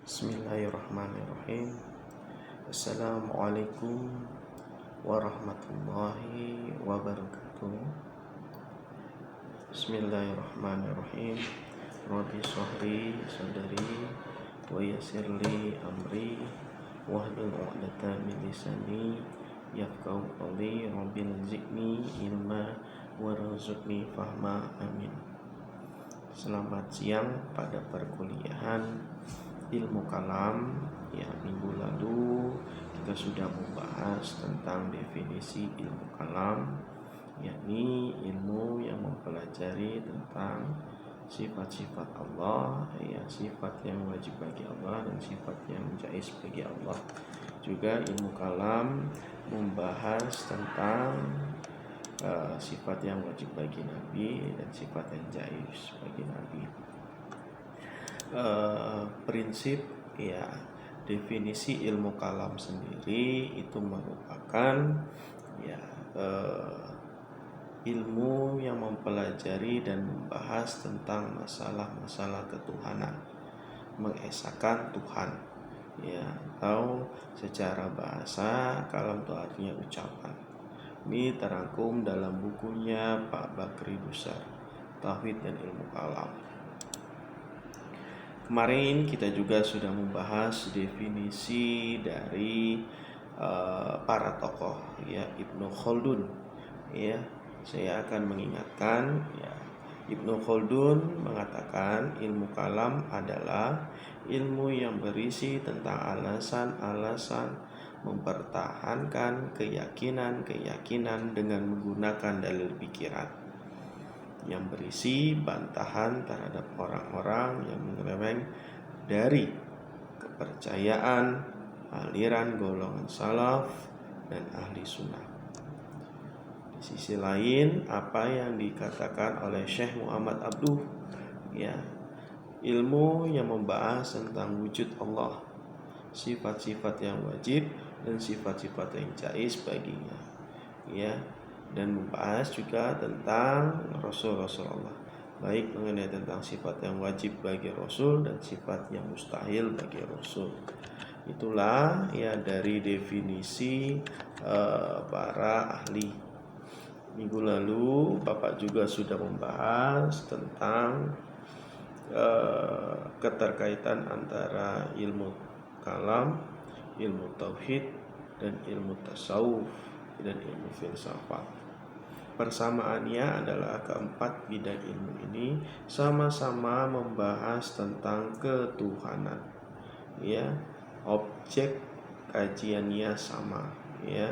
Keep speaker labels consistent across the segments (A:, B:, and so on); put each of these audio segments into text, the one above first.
A: Bismillahirrahmanirrahim. Assalamualaikum warahmatullahi wabarakatuh. Bismillahirrahmanirrahim. Rabbi shrahli sadri wa yassirli amri wahlul 'uqdatam min lisani yafqahu qawli. Rabbil zidni ilma warzuqni fahma. Amin. Selamat siang pada perkuliahan ilmu kalam. Ya, minggu lalu kita sudah membahas tentang definisi ilmu kalam, yakni ilmu yang mempelajari tentang sifat-sifat Allah, ya, sifat yang wajib bagi Allah dan sifat yang jaiz bagi Allah. Juga ilmu kalam membahas tentang sifat yang wajib bagi Nabi dan sifat yang jaiz bagi Nabi. Prinsip, ya, definisi ilmu kalam sendiri itu merupakan, ya, ilmu yang mempelajari dan membahas tentang masalah-masalah ketuhanan, mengesahkan Tuhan, ya, atau secara bahasa kalam itu artinya ucapan. Ini terangkum dalam bukunya Pak Bakri Busar, Tauhid dan Ilmu Kalam. Kemarin kita juga sudah membahas definisi dari para tokoh, ya, Ibnu Khaldun. Ya, saya akan mengingatkan, ya, Ibnu Khaldun mengatakan ilmu kalam adalah ilmu yang berisi tentang alasan-alasan mempertahankan keyakinan-keyakinan dengan menggunakan dalil pikiran, yang berisi bantahan terhadap orang-orang yang menyeleweng dari kepercayaan aliran golongan salaf dan ahli sunnah. Di sisi lain, apa yang dikatakan oleh Syekh Muhammad Abduh, ya, ilmu yang membahas tentang wujud Allah, sifat-sifat yang wajib dan sifat-sifat yang jaiz baginya, ya, dan membahas juga tentang Rasul-Rasulullah, baik mengenai tentang sifat yang wajib bagi Rasul dan sifat yang mustahil bagi Rasul. Itulah, ya, dari definisi para ahli. Minggu lalu Bapak juga sudah membahas tentang keterkaitan antara ilmu kalam, ilmu tauhid, dan ilmu tasawuf dan ilmu filsafat. Persamaannya adalah keempat bidang ilmu ini sama-sama membahas tentang ketuhanan, ya, objek kajiannya sama, ya,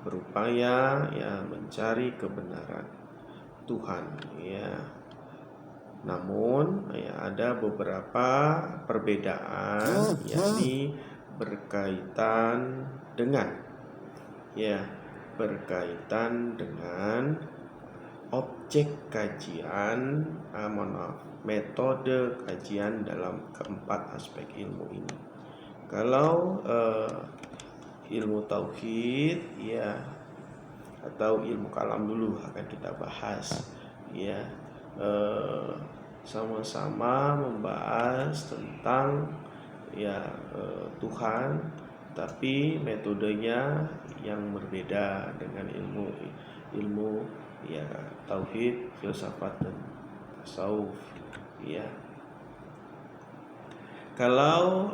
A: berupaya, ya, mencari kebenaran Tuhan, ya. Namun, ya, ada beberapa perbedaan, yakni berkaitan dengan, ya, berkaitan dengan objek kajian, metode kajian dalam keempat aspek ilmu ini. Kalau ilmu tauhid, ya, atau ilmu kalam dulu akan kita bahas, ya, sama-sama membahas tentang, ya, Tuhan, tapi metodenya yang berbeda dengan ilmu ya, tauhid, filsafat dan tasawuf, ya. Kalau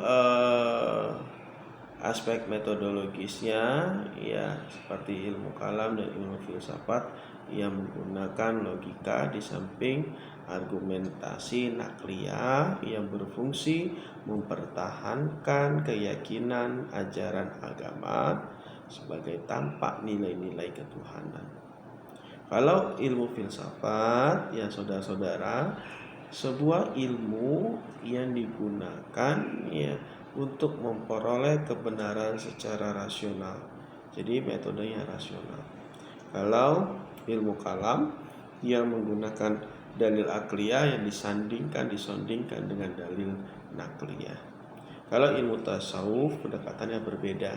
A: aspek metodologisnya, ya, seperti ilmu kalam dan ilmu filsafat yang menggunakan logika di samping argumentasi nakliyah yang berfungsi mempertahankan keyakinan ajaran agama sebagai tampak nilai-nilai ketuhanan. Kalau ilmu filsafat, ya, saudara-saudara, sebuah ilmu yang digunakan, ya, untuk memperoleh kebenaran secara rasional. Jadi metodenya rasional. Kalau ilmu kalam yang menggunakan dalil akliyah yang disandingkan dengan dalil nakliyah. Kalau ilmu tasawuf pendekatannya berbeda,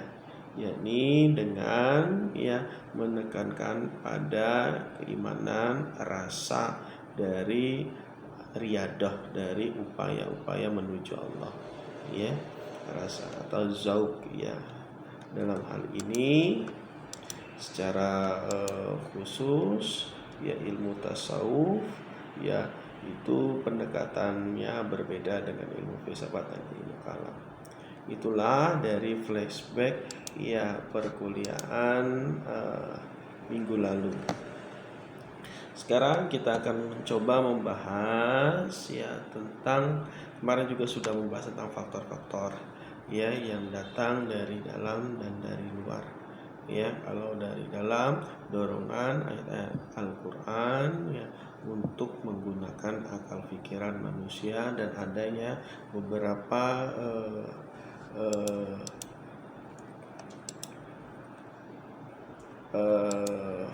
A: yakni dengan, ya, menekankan pada keimanan, rasa dari riyadah, dari upaya-upaya menuju Allah. ya, rasa atau zauk ya. Dalam hal ini secara khusus ya ilmu tasawuf ya itu pendekatannya berbeda dengan ilmu filsafat dan ilmu kalam. Itulah dari flashback ya perkuliahan minggu lalu. Sekarang kita akan mencoba membahas ya tentang, kemarin juga sudah membahas tentang faktor-faktor ya yang datang dari dalam dan dari luar. Ya, kalau dari dalam dorongan ayat-ayat Al-Qur'an ya untuk menggunakan akal pikiran manusia dan adanya beberapa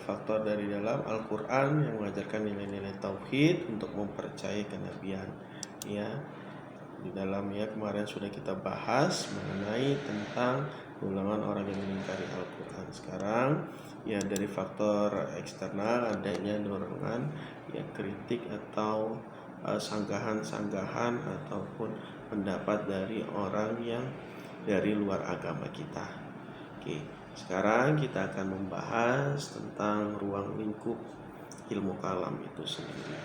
A: faktor dari dalam Al-Quran yang mengajarkan nilai-nilai tauhid untuk mempercayai kenabian ya. Di dalamnya kemarin sudah kita bahas mengenai tentang golongan orang yang mengingkari Al-Quran. Sekarang ya dari faktor eksternal adanya dorongan ya kritik atau sanggahan-sanggahan ataupun pendapat dari orang yang dari luar agama kita. Oke, sekarang kita akan membahas tentang ruang lingkup ilmu kalam itu sendiri.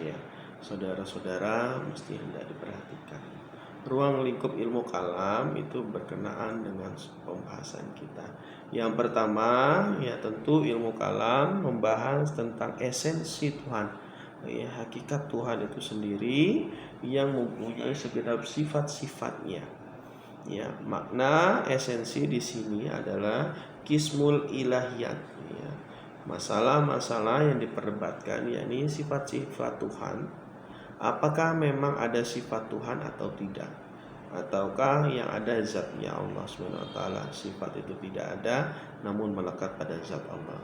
A: Ya, saudara-saudara mesti hendak diperhatikan. Ruang lingkup ilmu kalam itu berkenaan dengan pembahasan kita. Yang pertama, ya tentu ilmu kalam membahas tentang esensi Tuhan. Ya, hakikat Tuhan itu sendiri yang mempunyai segenap sifat-sifatnya. Ya, makna esensi di sini adalah kismul ilahiyat. Ya, masalah-masalah yang diperdebatkan yakni sifat-sifat Tuhan. Apakah memang ada sifat Tuhan atau tidak? Ataukah yang ada zatnya Allah SWT? Sifat itu tidak ada namun melekat pada zat Allah.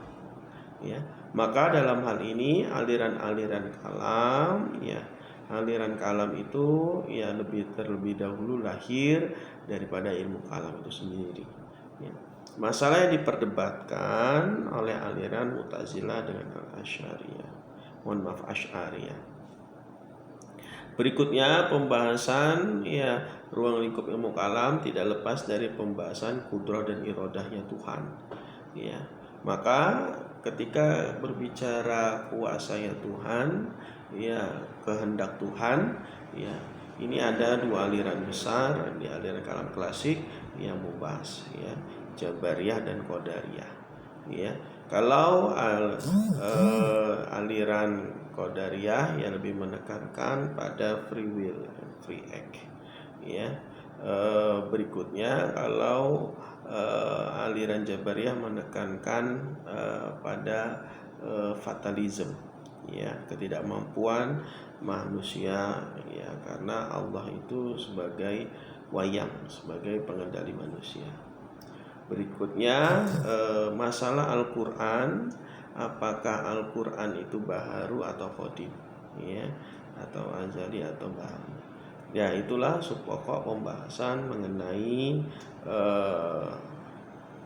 A: Ya, maka dalam hal ini aliran-aliran kalam ya, aliran kalam itu ya terlebih dahulu lahir daripada ilmu kalam itu sendiri. Ya. Masalah yang diperdebatkan oleh aliran Mu'tazilah dengan Asy'ariyah. Asy'ariyah. Berikutnya pembahasan ya ruang lingkup ilmu kalam tidak lepas dari pembahasan kudrah dan iradahnya Tuhan. Ya, maka ketika berbicara kuasanya Tuhan, ya kehendak Tuhan, ya ini ada dua aliran besar di aliran kalam klasik yang membahas ya Jabariyah dan Qadariyah. Ya, kalau aliran Qadariyah yang lebih menekankan pada free will, free act. Ya, berikutnya kalau aliran Jabariyah menekankan pada fatalism, ya ketidakmampuan manusia ya karena Allah itu sebagai wayang, sebagai pengendali manusia. Berikutnya masalah Al-Quran, apakah Al-Quran itu baharu atau qadim, ya atau azali atau baharu. Ya, itulah subpokok pembahasan mengenai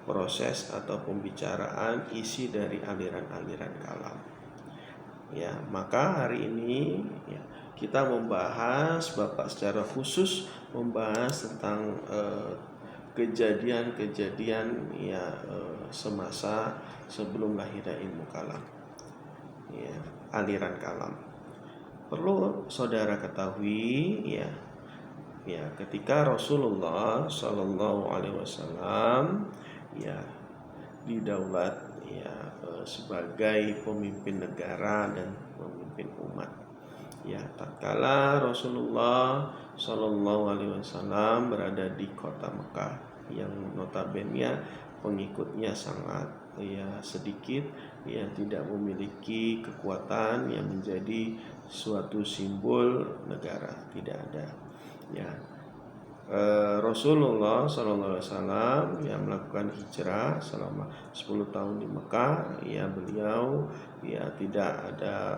A: proses atau pembicaraan isi dari aliran-aliran kalam. Ya, maka hari ini ya, kita membahas Bapak secara khusus membahas tentang kejadian-kejadian ya semasa sebelum lahirnya ilmu kalam. Ya, aliran kalam. Perlu saudara ketahui ya ketika Rasulullah Shallallahu Alaihi Wasallam ya didaulat ya sebagai pemimpin negara dan pemimpin umat. Ya, tatkala Rasulullah Shallallahu Alaihi Wasallam berada di kota Mekah yang notabene pengikutnya sangat ya sedikit, ya tidak memiliki kekuatan yang menjadi suatu simbol negara, tidak ada. Ya, Rasulullah SAW yang melakukan hijrah selama 10 tahun di Mekah, ya beliau ya tidak ada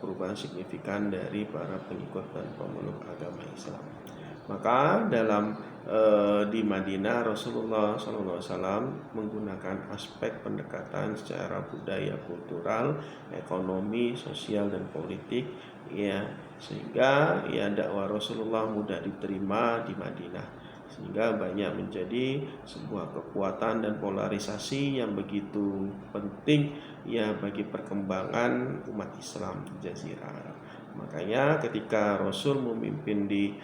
A: perubahan signifikan dari para pengikut dan pemeluk agama Islam. Maka di Madinah Rasulullah SAW menggunakan aspek pendekatan secara budaya, kultural, ekonomi, sosial dan politik, ya, sehingga ya dakwah Rasulullah mudah diterima di Madinah, sehingga banyak menjadi sebuah kekuatan dan polarisasi yang begitu penting ya bagi perkembangan umat Islam di Jazirah Arab. Makanya ketika Rasul memimpin di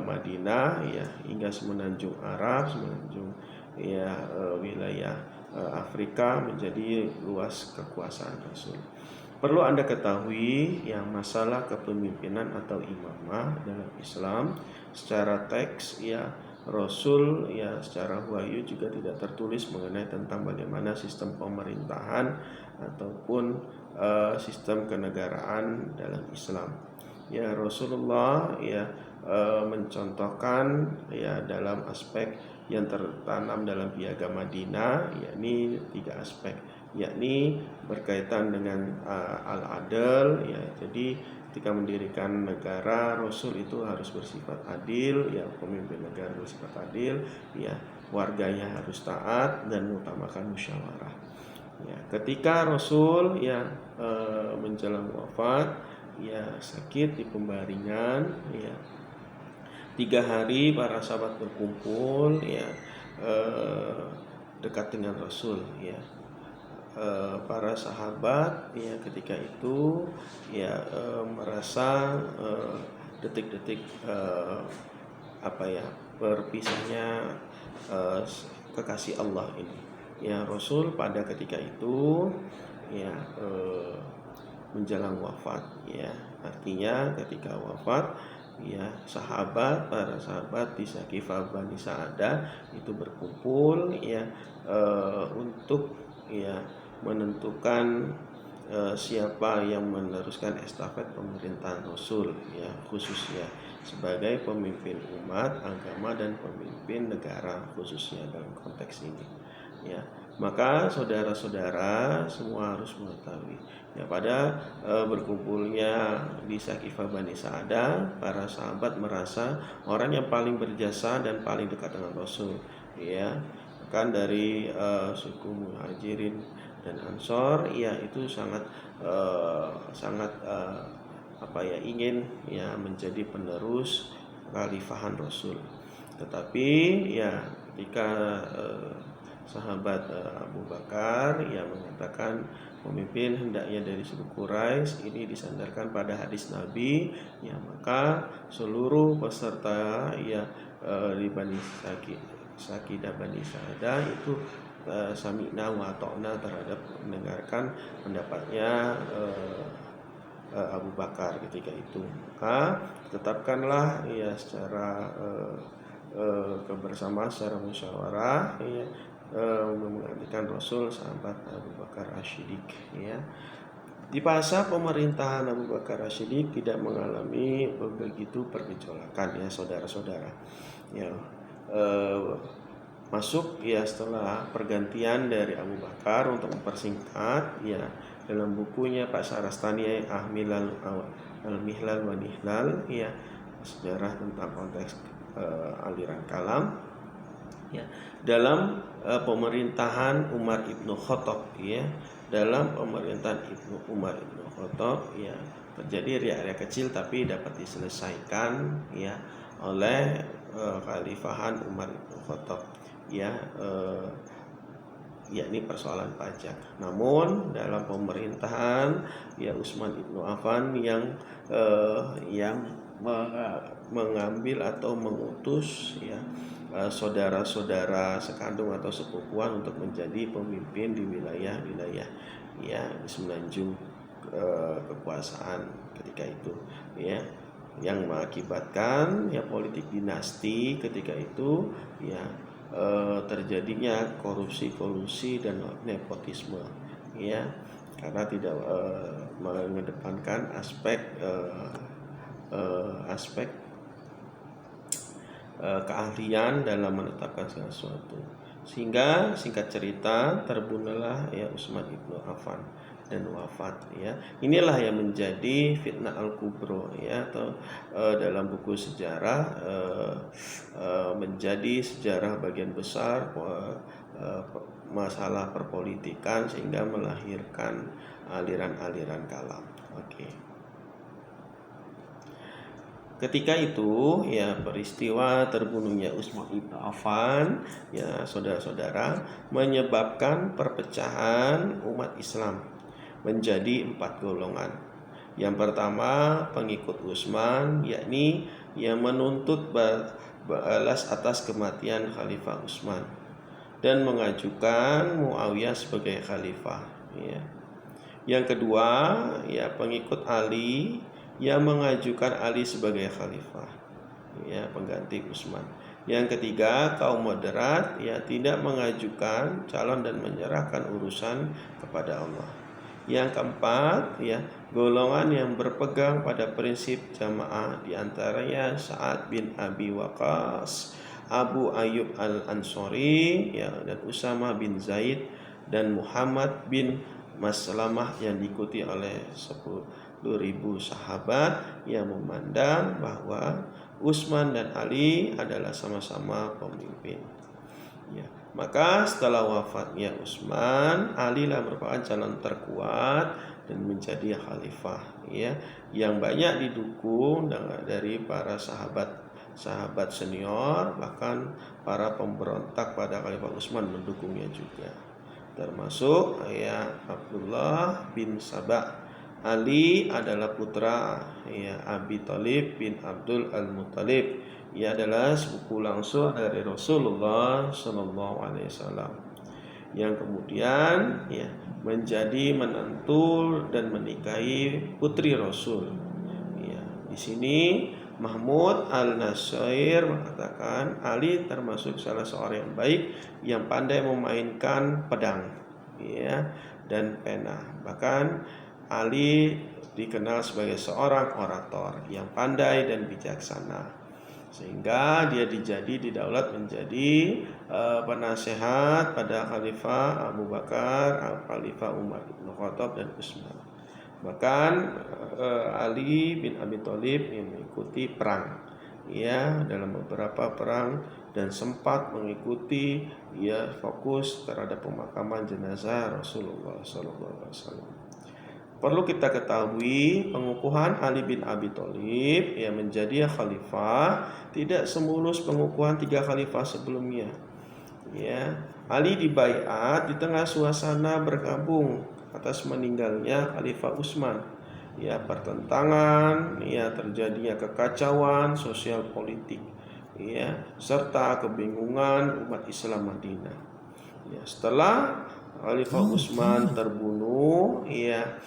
A: Madinah ya hingga semenanjung Arab, semenanjung ya wilayah Afrika menjadi luas kekuasaan Rasul. Perlu Anda ketahui yang masalah kepemimpinan atau imamah dalam Islam secara teks ya Rasul ya secara wahyu juga tidak tertulis mengenai tentang bagaimana sistem pemerintahan ataupun sistem kenegaraan dalam Islam. Ya Rasulullah ya mencontohkan ya dalam aspek yang tertanam dalam piagam Madinah, yakni 3 aspek, yakni berkaitan dengan al-adl ya. Jadi ketika mendirikan negara, Rasul itu harus bersifat adil ya, pemimpin negara bersifat adil ya, warganya harus taat dan mengutamakan musyawarah. Ya, ketika Rasul ya menjelang wafat ya sakit di pembaringan ya 3 hari para sahabat berkumpul ya dekat dengan Rasul ya. Para sahabat ya ketika itu ya merasa detik-detik berpisahnya kekasih Allah ini. Ya Rasul pada ketika itu ya menjelang wafat ya. Artinya ketika wafat ya para sahabat di Saqifah Bani Sa'adah itu berkumpul ya untuk ya menentukan siapa yang meneruskan estafet pemerintahan Rasul ya, khususnya sebagai pemimpin umat, agama dan pemimpin negara khususnya dalam konteks ini ya. Maka saudara-saudara semua harus mengetahui ya pada berkumpulnya di Saqifah Bani Sa'adah, para sahabat merasa orang yang paling berjasa dan paling dekat dengan Rasul ya, kan dari suku Muhajirin dan Ansor ya itu sangat ingin ya menjadi penerus khalifahan Rasul. Tetapi ya ketika sahabat Abu Bakar yang mengatakan pemimpin hendaknya dari suku Quraisy ini disandarkan pada hadis Nabi ya, maka seluruh peserta ya di Bani Saqidah Bani Sa'adah itu sami'na wa ta'na terhadap mendengarkan pendapatnya Abu Bakar ketika itu. Maka tetapkanlah ya secara kebersamaan, secara musyawarah ya menggantikan Rasul sahabat Abu Bakar As-Siddiq ya. Di masa pemerintahan Abu Bakar As-Siddiq tidak mengalami begitu pergejolakan ya saudara-saudara ya. Masuk ya setelah pergantian dari Abu Bakar, untuk mempersingkat ya dalam bukunya Pak Sarastani Al-Mihlal wa Nihlal ya, sejarah tentang konteks aliran kalam ya, dalam pemerintahan Umar Ibnu Khattab ya, dalam pemerintahan Umar Ibnu Khattab ya terjadi riak-riak kecil tapi dapat diselesaikan ya oleh khalifahan Umar Ibnu Khattab ya, yakni persoalan pajak. Namun dalam pemerintahan ya Utsman Ibnu Affan yang mengambil atau mengutus ya saudara-saudara sekandung atau sepupuan untuk menjadi pemimpin di wilayah-wilayah ya di semenanjung kekuasaan ketika itu ya, yang mengakibatkan ya politik dinasti ketika itu ya terjadinya korupsi dan nepotisme ya, karena tidak mengedepankan aspek keahlian dalam menetapkan segala sesuatu, sehingga singkat cerita terbunuhlah ya Utsman Ibnu Affan dan wafat, ya. Inilah yang menjadi fitnah al-kubro, ya, atau dalam buku sejarah menjadi sejarah bagian besar masalah perpolitikan sehingga melahirkan aliran-aliran kalam. Oke. Ketika itu, ya, peristiwa terbunuhnya Utsman ibn Affan, ya, saudara-saudara, menyebabkan perpecahan umat Islam menjadi 4 golongan. Yang pertama, pengikut Utsman, yakni yang menuntut balas atas kematian Khalifah Utsman dan mengajukan Muawiyah sebagai khalifah, ya. Yang kedua, ya, pengikut Ali yang mengajukan Ali sebagai khalifah, ya, pengganti Utsman. Yang ketiga, kaum moderat, ya, tidak mengajukan calon dan menyerahkan urusan kepada Allah. Yang keempat, ya, golongan yang berpegang pada prinsip jamaah, diantaranya Sa'ad bin Abi Waqqas, Abu Ayyub al-Ansori, ya, dan Usama bin Zaid dan Muhammad bin Maslamah yang diikuti oleh 10.000 sahabat yang memandang bahwa Utsman dan Ali adalah sama-sama pemimpin. Ya, maka setelah wafatnya Utsman, Ali lah merupakan calon terkuat dan menjadi khalifah, ya, yang banyak didukung dari para sahabat senior, bahkan para pemberontak pada Khalifah Utsman mendukungnya juga, termasuk, ya, Abdullah bin Sabah. Ali adalah putra, ya, Abi Thalib bin Abdul Al-Muttalib. Ia adalah sepupu langsung dari Rasulullah Shallallahu Alaihi Wasallam, yang kemudian, ya, menjadi menantu dan menikahi putri Rasul. Ya, di sini Mahmud Al-Nasir mengatakan Ali termasuk salah seorang yang baik yang pandai memainkan pedang, ya, dan pena. Bahkan Ali dikenal sebagai seorang orator yang pandai dan bijaksana, sehingga dia didaulat menjadi penasehat pada Khalifah Abu Bakar, Khalifah Umar bin Khattab dan Utsman. Bahkan Ali bin Abi Thalib yang mengikuti perang, ya, dalam beberapa perang, dan sempat mengikuti, ya, fokus terhadap pemakaman jenazah Rasulullah SAW. Perlu kita ketahui, pengukuhan Ali bin Abi Thalib yang menjadi khalifah tidak semulus pengukuhan 3 khalifah sebelumnya. Ya, Ali dibaiat di tengah suasana berkabung atas meninggalnya Khalifah Utsman. Ya, pertentangan, ya, terjadinya kekacauan sosial politik, ya, serta kebingungan umat Islam Madinah. Ya, setelah Khalifah Utsman terbunuh, ya,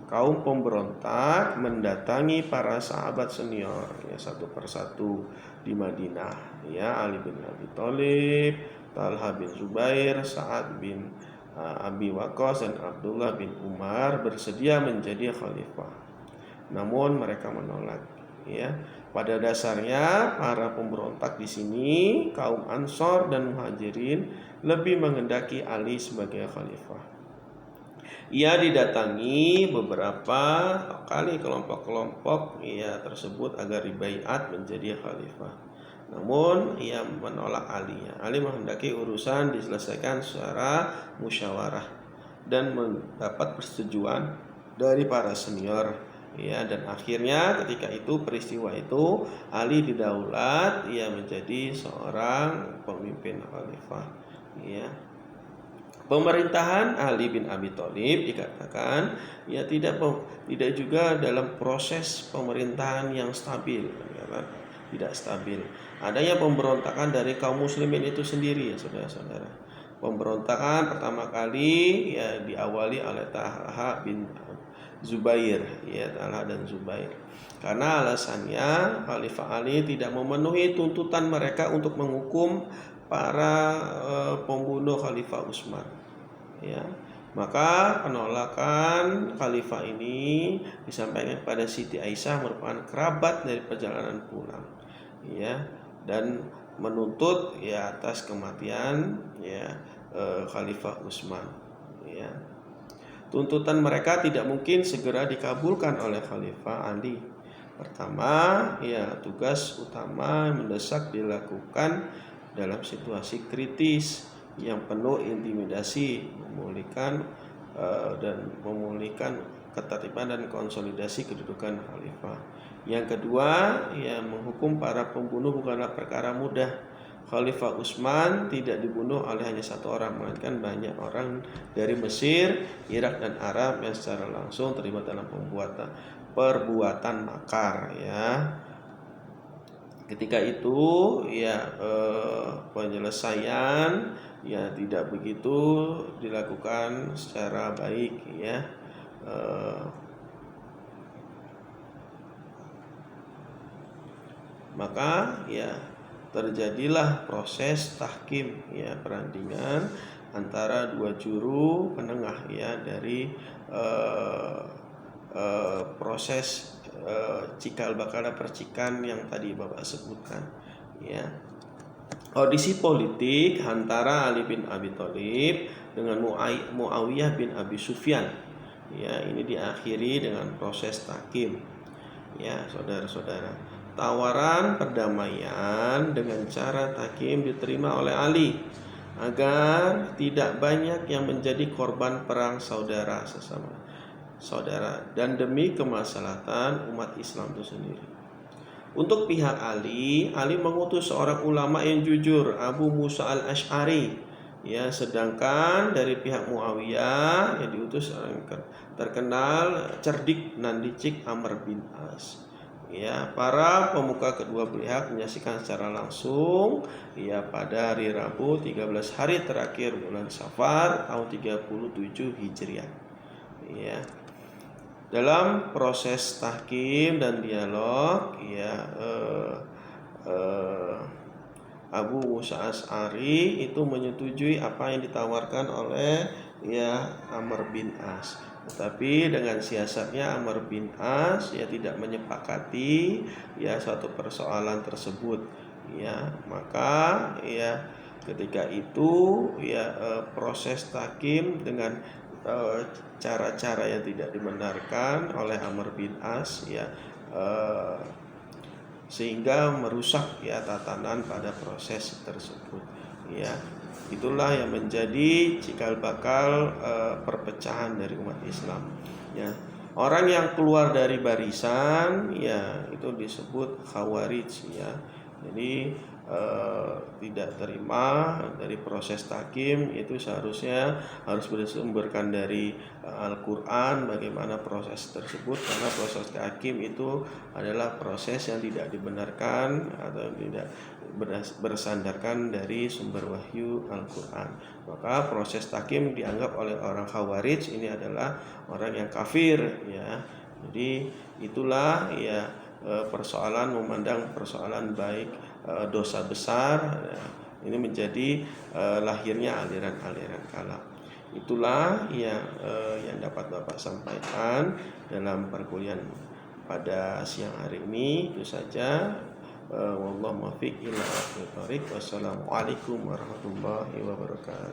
A: kaum pemberontak mendatangi para sahabat senior, ya, satu persatu di Madinah, ya, Ali bin Abi Thalib, Talha bin Zubair, Sa'ad bin Abi Waqqas dan Abdullah bin Umar bersedia menjadi khalifah. Namun mereka menolak, ya. Pada dasarnya para pemberontak di sini, kaum Ansor dan Muhajirin, lebih menghendaki Ali sebagai khalifah. Ia didatangi beberapa kali kelompok-kelompok, ia tersebut agar dibaiat menjadi khalifah. Namun ia menolak Ali. Ali menghendaki urusan diselesaikan secara musyawarah dan mendapat persetujuan dari para senior, ya, dan akhirnya ketika itu peristiwa itu Ali didaulat, ia menjadi seorang pemimpin khalifah, ya. Pemerintahan Ali bin Abi Thalib dikatakan, ya, tidak juga dalam proses pemerintahan yang stabil, ya, tidak stabil. Adanya pemberontakan dari kaum muslimin itu sendiri, ya, saudara-saudara. Pemberontakan pertama kali, ya, diawali oleh Talha bin Zubair, ya, Talha dan Zubair. Karena alasannya Khalifah Ali tidak memenuhi tuntutan mereka untuk menghukum para pembunuh Khalifah Utsman, ya. Maka penolakan khalifah ini disampaikan kepada Siti Aisyah, merupakan kerabat dari perjalanan pulang, ya, dan menuntut, ya, atas kematian, ya, Khalifah Utsman, ya. tuntutan mereka tidak mungkin segera dikabulkan oleh Khalifah Ali. Pertama, ya tugas utama mendesak dilakukan dalam situasi kritis yang penuh intimidasi, memulihkan ketertiban dan konsolidasi kedudukan khalifah. Yang kedua, ya menghukum para pembunuh bukanlah perkara mudah. Khalifah Utsman tidak dibunuh oleh hanya satu orang, melainkan banyak orang dari Mesir, Irak dan Arab yang secara langsung terlibat dalam perbuatan makar, ya. Ketika itu ya penyelesaian ya tidak begitu dilakukan secara baik, ya. Maka ya terjadilah proses tahkim, ya, perandingan antara dua juru penengah, ya, dari proses cikal bakal percikan yang tadi Bapak sebutkan, ya. Audisi politik antara Ali bin Abi Thalib dengan Muawiyah bin Abi Sufyan, ya, ini diakhiri dengan proses tahkim, ya, saudara-saudara. Tawaran perdamaian dengan cara tahkim diterima oleh Ali agar tidak banyak yang menjadi korban perang saudara sesama saudara dan demi kemaslahatan umat Islam itu sendiri. Untuk pihak Ali mengutus seorang ulama yang jujur, Abu Musa al-Asy'ari, ya, sedangkan dari pihak Muawiyah yang diutus orang terkenal cerdik dan licik Amr bin As. Ya, para pemuka kedua pihak menyaksikan secara langsung, ya, pada hari Rabu 13 hari terakhir bulan Safar tahun 37 Hijriah. Ya. Dalam proses tahkim dan dialog, ya, Abu Musa Asy'ari itu menyetujui apa yang ditawarkan oleh, ya, Amr bin As. Tetapi dengan siasatnya Amr bin As, ya, tidak menyepakati, ya, suatu persoalan tersebut, ya. Maka, ya, ketika itu, ya, proses tahkim dengan cara-cara yang tidak dibenarkan oleh Amr bin As, ya, sehingga merusak, ya, tatanan pada proses tersebut, ya. Itulah yang menjadi cikal bakal perpecahan dari umat Islam, ya. Orang yang keluar dari barisan, ya, itu disebut Khawarij, ya. Jadi tidak terima dari proses tahkim itu seharusnya harus bersumberkan dari Al-Quran bagaimana proses tersebut, karena proses tahkim itu adalah proses yang tidak dibenarkan atau tidak bersandarkan dari sumber wahyu Al-Quran. Maka proses tahkim dianggap oleh orang Khawarij ini adalah orang yang kafir, ya. Jadi itulah, ya, persoalan memandang persoalan baik dosa besar, ya, ini menjadi lahirnya aliran-aliran kalam. Itulah yang dapat Bapak sampaikan dalam perkuliahan pada siang hari ini. Itu saja. Wallahu muwaffiq ila aqwamit thoriq. Wassalamualaikum warahmatullahi wabarakatuh.